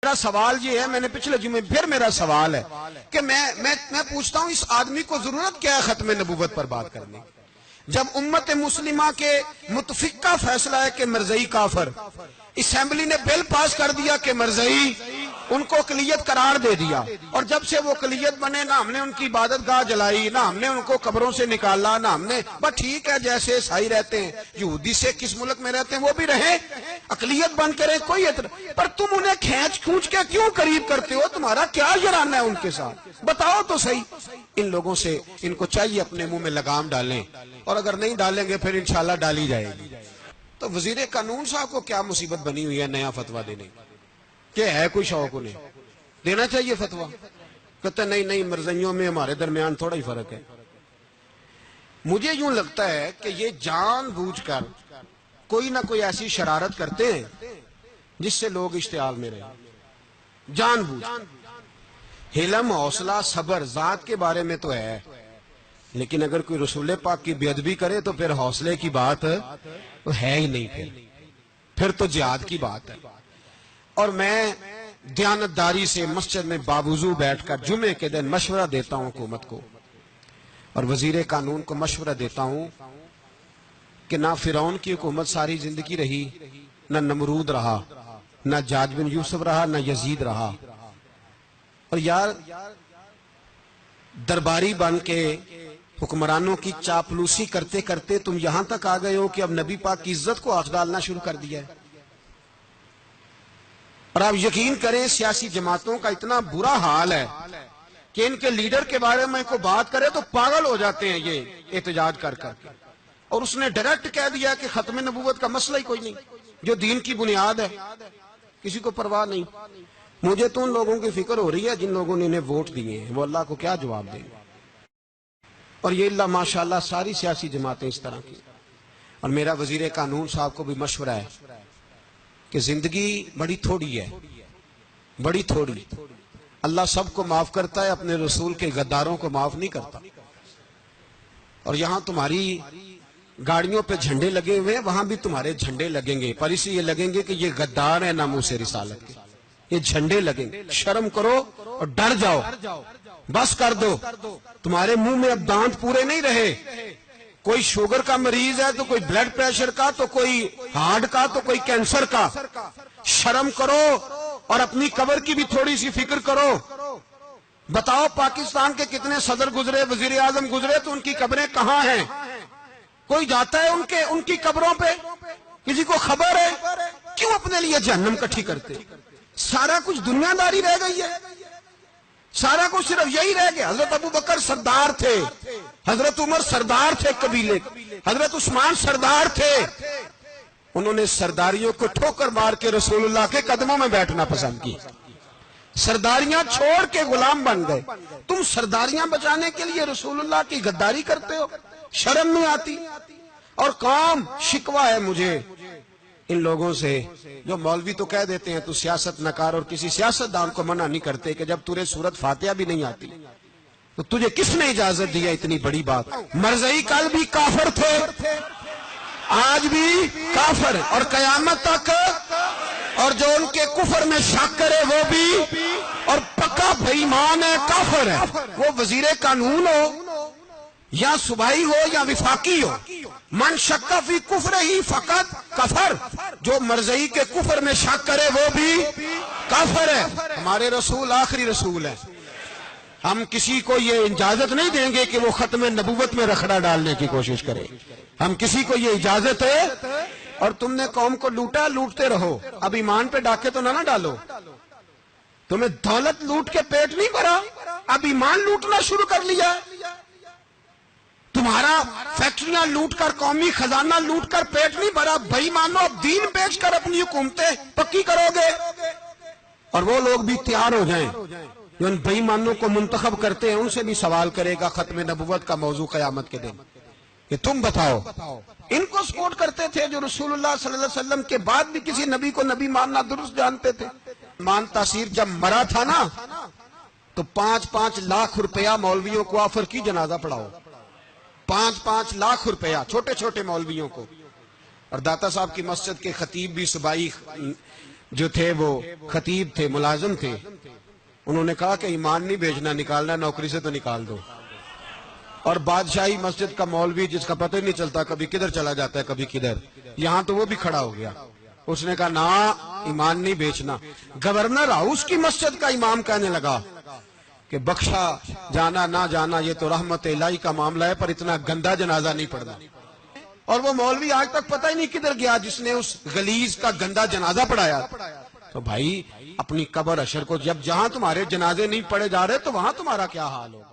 میرا سوال یہ ہے، میں نے پچھلے جمعے پھر میرا سوال ہے کہ میں پوچھتا ہوں اس آدمی کو ضرورت کیا ہے ختم نبوت پر بات کرنے کی؟ جب امت مسلمہ کے متفقہ فیصلہ ہے کہ مرزائی کافر، اسمبلی نے بل پاس کر دیا کہ مرزائی ان کو اقلیت قرار دے دیا، اور جب سے وہ اقلیت بنے نہ ہم نے ان کی عبادت گاہ جلائی، نہ ہم نے ان کو قبروں سے نکالا، نہ ہم نے بس ٹھیک ہے جیسے عیسائی رہتے ہیں، یہودی سے کس ملک میں رہتے ہیں وہ بھی رہیں، اقلیت بن کے رہے، کوئی پر تم انہیں کھینچ کھونچ کے کیوں قریب کرتے ہو؟ تمہارا کیا جرانہ ہے ان کے ساتھ؟ بتاؤ تو صحیح۔ ان لوگوں سے ان کو چاہیے اپنے منہ میں لگام ڈالیں، اور اگر نہیں ڈالیں گے پھر انشاءاللہ ڈالی جائے گی۔ تو وزیر قانون صاحب کو کیا مصیبت بنی ہوئی ہے نیا فتویٰ دینے کہ ہے کوئی شوق انہیں دینا چاہیے فتویٰ؟ کہتے نہیں مرزائیوں میں ہمارے درمیان تھوڑا ہی فرق ہے۔ مجھے یوں لگتا ہے کہ یہ جان بوجھ کر کوئی نہ کوئی ایسی شرارت کرتے ہیں جس سے لوگ اشتعال میں رہیں، جان بوجھ۔ حلم، حوصلہ، صبر ذات کے بارے میں تو ہے، لیکن اگر کوئی رسول پاک کی بے ادبی کرے تو پھر حوصلے کی بات ہے ہی نہیں، پھر تو جہاد کی بات ہے۔ اور میں دیانتداری سے مسجد میں باوضو بیٹھ کر جمعے کے دن مشورہ دیتا ہوں حکومت کو اور وزیر قانون کو مشورہ دیتا ہوں کہ نہ فرعون کی حکومت ساری زندگی رہی، نہ نمرود رہا، نہ جاج بن یوسف رہا، نہ یزید رہا، اور یار درباری بن کے حکمرانوں کی چاپلوسی کرتے کرتے تم یہاں تک آ گئے ہو کہ اب نبی پاک کی عزت کو آنچ ڈالنا شروع کر دیا ہے۔ اور آپ یقین کریں سیاسی جماعتوں کا اتنا برا حال ہے کہ ان کے لیڈر کے بارے میں کوئی بات کرے تو پاگل ہو جاتے ہیں یہ احتجاج کر کر کے، اور اس نے ڈائریکٹ کہہ دیا کہ ختم نبوت کا مسئلہ ہی کوئی نہیں، جو دین کی بنیاد ہے کسی کو پرواہ نہیں۔ مجھے تو ان لوگوں کی فکر ہو رہی ہے جن لوگوں نے انہیں ووٹ دیے ہیں، وہ اللہ کو کیا جواب دیں گے؟ اور یہ اللہ ماشاءاللہ ساری سیاسی جماعتیں اس طرح کی۔ اور میرا وزیر قانون صاحب کو بھی مشورہ ہے کہ زندگی بڑی تھوڑی ہے، بڑی تھوڑی، اللہ سب کو معاف کرتا ہے، اپنے رسول کے غداروں کو معاف نہیں کرتا۔ اور یہاں تمہاری گاڑیوں پہ جھنڈے لگے ہوئے ہیں، وہاں بھی تمہارے جھنڈے لگیں گے، پر اس لیے لگیں گے کہ یہ غدار ہیں ناموس رسالت کے، یہ جھنڈے لگیں گے۔ شرم کرو اور ڈر جاؤ، بس کر دو، تمہارے منہ میں اب دانت پورے نہیں رہے۔ کوئی شوگر کا مریض ہے تو کوئی بلڈ پریشر کا، تو کوئی ہارٹ کا، تو کوئی کینسر کا۔ شرم کرو اور اپنی قبر کی بھی تھوڑی سی فکر کرو۔ بتاؤ پاکستان کے کتنے صدر گزرے، وزیر اعظم گزرے، تو ان کی قبریں کہاں ہیں؟ کوئی جاتا ہے ان کی قبروں پہ؟ کسی کو خبر ہے؟ کیوں اپنے لیے جہنم کٹھی کرتے؟ سارا کچھ دنیا داری رہ گئی ہے، سارا کچھ صرف یہی رہ گیا۔ حضرت ابو بکر سردار تھے، حضرت عمر سردار تھے قبیلے، حضرت عثمان سردار تھے، انہوں نے سرداریوں کو ٹھوکر مار کے رسول اللہ کے قدموں میں بیٹھنا پسند کی، سرداریاں چھوڑ کے غلام بن گئے۔ تم سرداریاں بچانے کے لیے رسول اللہ کی غداری کرتے ہو، شرم نہیں آتی؟ اور کام شکوہ ہے مجھے ان لوگوں سے جو مولوی تو کہہ دیتے ہیں تو سیاست نکار، اور کسی سیاستدان کو منع نہیں کرتے کہ جب تجھے سورت فاتحہ بھی نہیں آتی تو تجھے کس نے اجازت دیا اتنی بڑی بات؟ مرزائی کل بھی کافر تھے، آج بھی کافر، اور قیامت تک، اور جو ان کے کفر میں شک کرے وہ بھی، اور پکا بے ایمان ہے، کافر ہے۔ وہ وزیر قانون ہو یا صوبائی ہو یا وفاقی ہو، من شک فی کفر ہی فقط کفر، جو مرزائی کے کفر میں شک کرے وہ بھی کافر ہے۔ ہمارے رسول آخری رسول ہے، ہم کسی کو یہ اجازت نہیں دیں گے کہ وہ ختم نبوت میں رکھڑا ڈالنے کی کوشش کرے، ہم کسی کو یہ اجازت ہے۔ اور تم نے قوم کو لوٹا، لوٹتے رہو، اب ایمان پہ ڈاکے تو نہ ڈالو۔ تمہیں دولت لوٹ کے پیٹ نہیں بھرا، اب ایمان لوٹنا شروع کر لیا۔ تمہارا فیکٹریاں لوٹ کر، قومی خزانہ لوٹ کر پیٹ نہیں بھرا، بھائی مانو اب دین بیچ کر اپنی حکومتیں پکی کرو گے۔ اور وہ لوگ بھی تیار ہو جائیں جو ان بے ایمانوں کو منتخب کرتے ہیں، ان سے بھی سوال کرے گا ختم نبوت کا موضوع قیامت کے دن کہ تم بتاؤ۔ ان کو سپورٹ کرتے تھے جو رسول اللہ صلی اللہ علیہ وسلم کے بعد بھی کسی نبی کو نبی ماننا درست جانتے تھے۔ مان تاثیر جب مرا تھا نا تو 5-5 لاکھ روپیہ مولویوں کو آفر کی جنازہ پڑھاؤ، 5-5 لاکھ روپیہ چھوٹے چھوٹے مولویوں کو۔ اور داتا صاحب کی مسجد کے خطیب بھی صوبائی جو تھے وہ خطیب تھے، ملازم تھے، انہوں نے کہا کہ ایمان نہیں بیچنا، نکالنا نوکری سے تو نکال دو۔ اور بادشاہی مسجد کا مولوی جس کا پتہ ہی نہیں چلتا، کبھی کدھر چلا جاتا ہے کبھی کدھر، یہاں تو وہ بھی کھڑا ہو گیا، اس نے کہا نا ایمان نہیں بیچنا۔ گورنر ہاؤس کی مسجد کا امام کہنے لگا کہ بخشا جانا نہ جانا یہ تو رحمت الہی کا معاملہ ہے، پر اتنا گندا جنازہ نہیں پڑھنا۔ اور وہ مولوی آج تک پتہ ہی نہیں کدھر گیا جس نے اس غلیظ کا گندا جنازہ پڑھایا۔ تو بھائی اپنی قبر اشر کو، جب جہاں تمہارے جنازے نہیں پڑھے جا رہے تو وہاں تمہارا کیا حال ہوگا؟